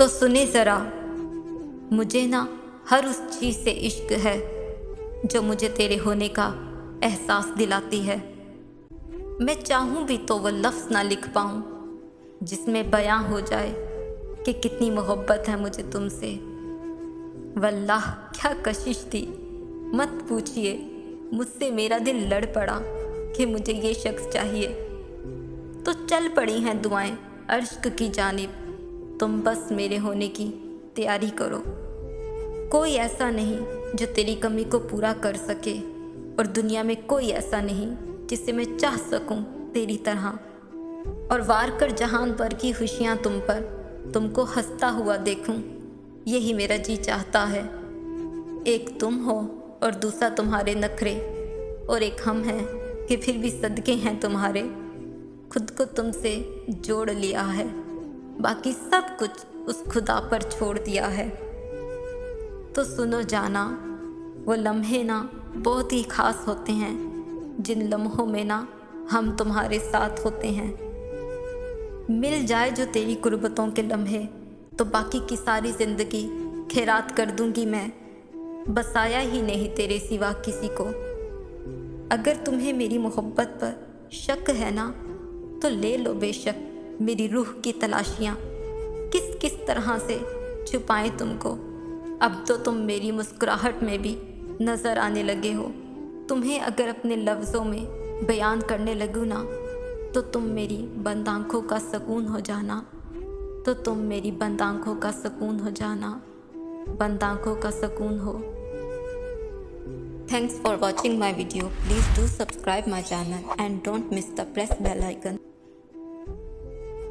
तो सुने ज़रा, मुझे ना हर उस चीज़ से इश्क है जो मुझे तेरे होने का एहसास दिलाती है। मैं चाहूँ भी तो वो लफ्ज़ ना लिख पाऊँ जिसमें बयां हो जाए कि कितनी मोहब्बत है मुझे तुमसे। वल्लाह क्या कशिश थी, मत पूछिए, मुझसे मेरा दिल लड़ पड़ा कि मुझे ये शख्स चाहिए। तो चल पड़ी हैं दुआएं अर्श्क की जानिब, तुम बस मेरे होने की तैयारी करो। कोई ऐसा नहीं जो तेरी कमी को पूरा कर सके, और दुनिया में कोई ऐसा नहीं जिसे मैं चाह सकूं तेरी तरह। और वार कर जहान भर की खुशियां तुम पर, तुमको हंसता हुआ देखूं, यही मेरा जी चाहता है। एक तुम हो और दूसरा तुम्हारे नखरे, और एक हम हैं कि फिर भी सदके हैं तुम्हारे। खुद को तुमसे जोड़ लिया है, बाकी सब कुछ उस खुदा पर छोड़ दिया है। तो सुनो जाना, वो लम्हे ना बहुत ही ख़ास होते हैं जिन लम्हों में ना हम तुम्हारे साथ होते हैं। मिल जाए जो तेरी कुर्बतों के लम्हे, तो बाकी की सारी ज़िंदगी खैरात कर दूंगी मैं, बसाया ही नहीं तेरे सिवा किसी को। अगर तुम्हें मेरी मोहब्बत पर शक है ना, तो ले लो बेशक मेरी रूह की तलाशियाँ। किस किस तरह से छुपाएं तुमको, अब तो तुम मेरी मुस्कुराहट में भी नज़र आने लगे हो। तुम्हें अगर अपने लफ्ज़ों में बयान करने लगूँ ना, तो तुम मेरी बंद आँखों का सुकून हो जाना। तो तुम मेरी बंद आँखों का सुकून हो जाना, बंद आँखों का सुकून हो। Thanks for watching my video. Please do subscribe my channel and don't miss the press bell icon.